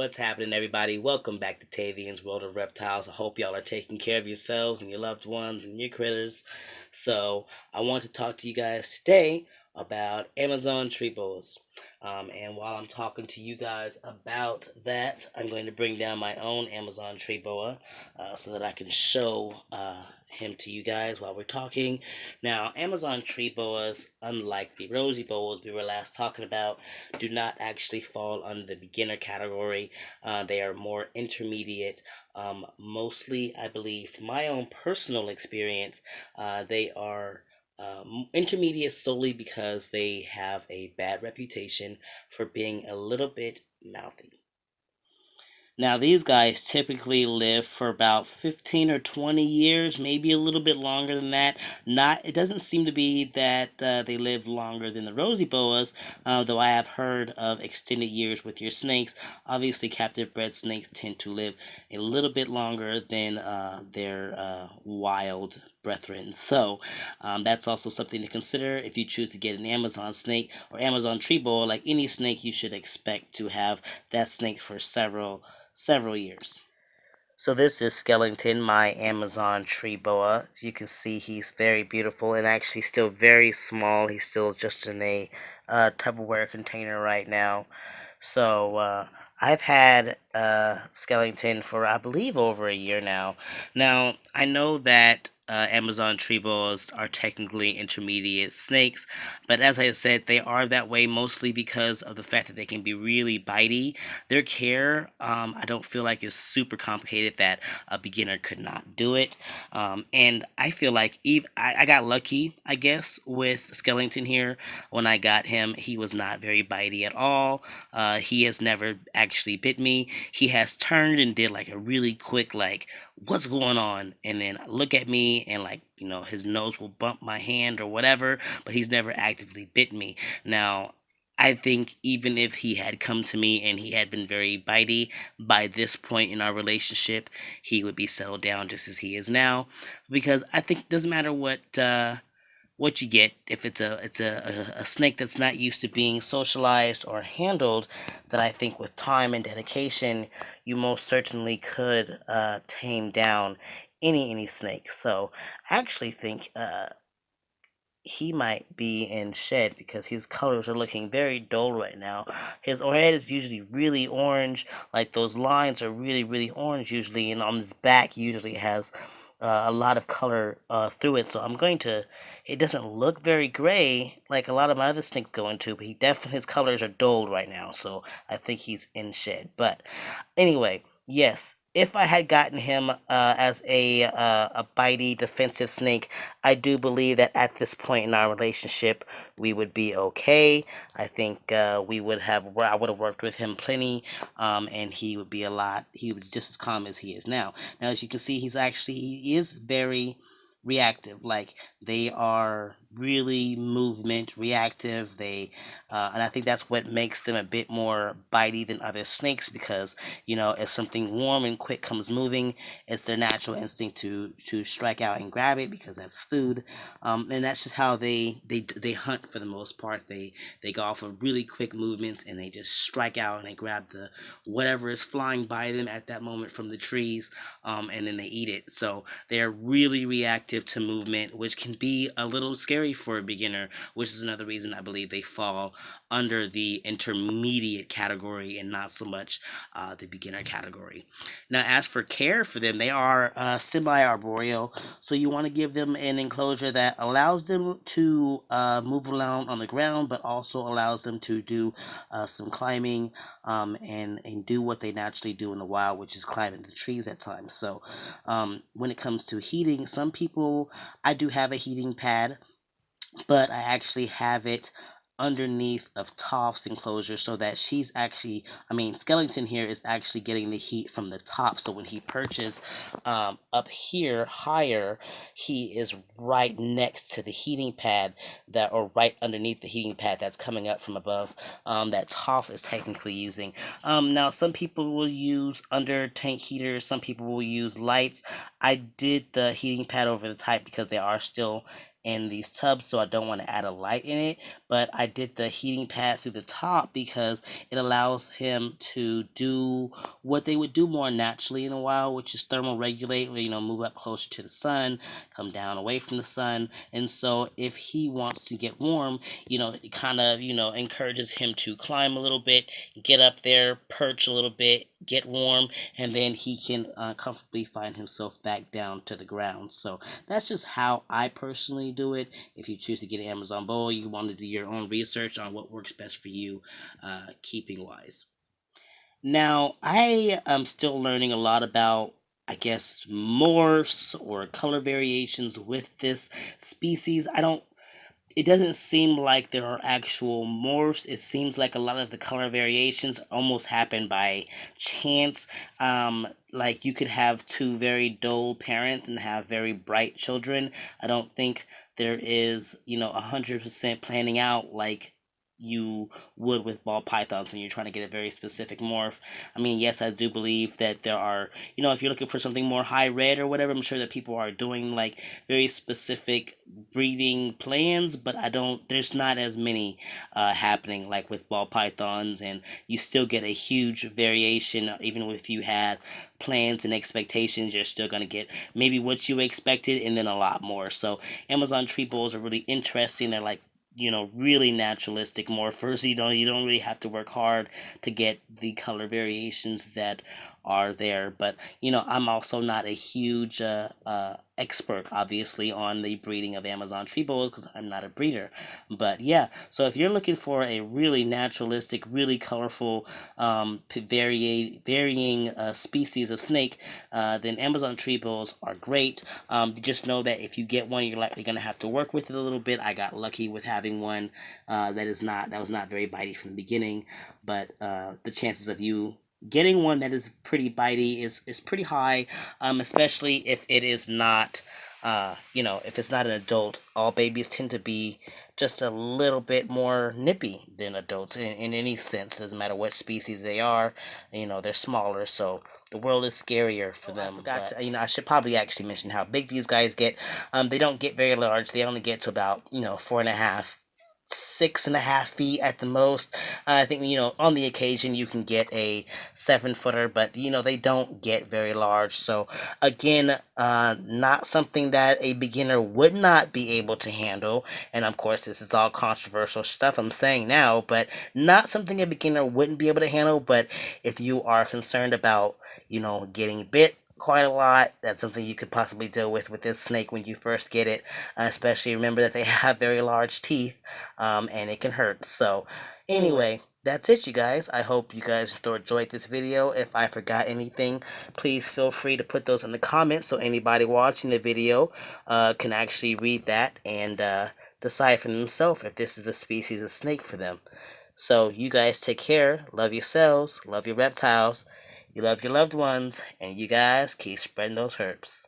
What's happening, everybody? Welcome back to Tavian's World of Reptiles. I hope y'all are taking care of yourselves and your loved ones and your critters. So, I want to talk to you guys today about Amazon tree boas. And while I'm talking to you guys about that, I'm going to bring down my own Amazon tree boa so that I can show him to you guys while we're talking. Now, Amazon tree boas, unlike the rosy boas we were last talking about, do not actually fall under the beginner category. They are more intermediate. Mostly, I believe, from my own personal experience, they are intermediate solely because they have a bad reputation for being a little bit mouthy. Now, these guys typically live for about 15 or 20 years, maybe a little bit longer than that. Not, it doesn't seem to be that they live longer than the rosy boas, though I have heard of extended years with your snakes. Obviously, captive bred snakes tend to live a little bit longer than their wild brethren. So that's also something to consider if you choose to get an Amazon snake or Amazon tree boa. Like any snake, you should expect to have that snake for several years. So this is Skellington, my Amazon tree boa. As you can see, he's very beautiful and actually still very small. He's still just in a Tupperware container right now. So I've had Skellington for I believe over a year now. Now I know that Amazon tree boas are technically intermediate snakes, but as I said, they are that way mostly because of the fact that they can be really bitey. Their care, I don't feel like is super complicated that a beginner could not do it. And I feel like I got lucky, I guess, with Skellington here. When I got him, he was not very bitey at all. He has never actually bit me. He has turned and did like a really quick, like, what's going on? And then look at me and, like, his nose will bump my hand or whatever, but he's never actively bit me. Now, I think even if he had come to me and he had been very bitey, by this point in our relationship, he would be settled down just as he is now. Because I think it doesn't matter what you get. If it's a snake that's not used to being socialized or handled, that I think with time and dedication, you most certainly could tame down any snake. So I actually think he might be in shed because his colors are looking very dull right now. His head is usually really orange, like those lines are really orange usually, and on his back usually has a lot of color through it. So I'm going to. It doesn't look very gray like a lot of my other snakes go into, but he definitely his colors are dulled right now. So I think he's in shed. But anyway, yes, if I had gotten him as a bitey defensive snake, I do believe that at this point in our relationship, we would be okay. I think we would have. I would have worked with him plenty, and he would be a lot. He was just as calm as he is now. Now, as you can see, he is very reactive. Like, they are really movement reactive. And I think that's what makes them a bit more bitey than other snakes, because if something warm and quick comes moving, it's their natural instinct to strike out and grab it because that's food. And that's just how they hunt for the most part. They go off of really quick movements and they just strike out and they grab the whatever is flying by them at that moment from the trees, and then they eat it. So they're really reactive to movement, which can be a little scary for a beginner, which is another reason I believe they fall under the intermediate category and not so much the beginner category. Now, as for care for them, they are semi-arboreal, so you want to give them an enclosure that allows them to move around on the ground, but also allows them to do some climbing, and do what they naturally do in the wild, which is climb into trees at times. So when it comes to heating, some people, I do have a heating pad, but I actually have it underneath of Toph's enclosure so that Skellington here is actually getting the heat from the top. So when he perches up here higher, he is right next to the heating pad or right underneath the heating pad that's coming up from above, that Toph is technically using. Now, some people will use under tank heaters, some people will use lights. I did the heating pad over the top because they are still in these tubs, so I don't want to add a light in it. But I did the heating pad through the top because it allows him to do what they would do more naturally in a while, which is thermal regulate, move up closer to the sun, come down away from the sun. And so if he wants to get warm, it kind of, encourages him to climb a little bit, get up there, perch a little bit, get warm, and then he can comfortably find himself back down to the ground. So that's just how I personally do it. If you choose to get an Amazon boa, you want to do your own research on what works best for you, keeping wise. Now, I am still learning a lot about, I guess, morphs or color variations with this species. It doesn't seem like there are actual morphs. It seems like a lot of the color variations almost happen by chance. Like you could have two very dull parents and have very bright children. I don't think there is, 100% planning out like you would with ball pythons when you're trying to get a very specific morph. I mean, yes, I do believe that there are, if you're looking for something more high red or whatever, I'm sure that people are doing like very specific breeding plans, but there's not as many happening like with ball pythons, and you still get a huge variation. Even if you have plans and expectations, you're still going to get maybe what you expected and then a lot more. So Amazon tree bowls are really interesting. They're like, really naturalistic morphers. You don't really have to work hard to get the color variations that are there. But I'm also not a huge expert, obviously, on the breeding of Amazon tree boas because I'm not a breeder. But yeah, so if you're looking for a really naturalistic, really colorful, varying species of snake, then Amazon tree boas are great. Just know that if you get one, you're likely going to have to work with it a little bit. I got lucky with having one that was not very bitey from the beginning, but the chances of you getting one that is pretty bitey is pretty high, especially if it is not, if it's not an adult. All babies tend to be just a little bit more nippy than adults in any sense. Doesn't matter what species they are, they're smaller, so the world is scarier for them. I forgot to, I should probably actually mention how big these guys get. They don't get very large. They only get to about, 4.5, 6.5 feet at the most. I think, on the occasion you can get a 7 footer, but they don't get very large. So again, not something that a beginner would not be able to handle. And of course, this is all controversial stuff I'm saying now, but not something a beginner wouldn't be able to handle. But if you are concerned about, getting bit quite a lot, that's something you could possibly deal with this snake when you first get it. Especially remember that they have very large teeth, and it can hurt. So anyway, that's it, you guys. I hope you guys enjoyed this video. If I forgot anything, please feel free to put those in the comments so anybody watching the video can actually read that and decide for themselves if this is the species of snake for them. So you guys take care, love yourselves, love your reptiles, you love your loved ones, and you guys keep spreading those herbs.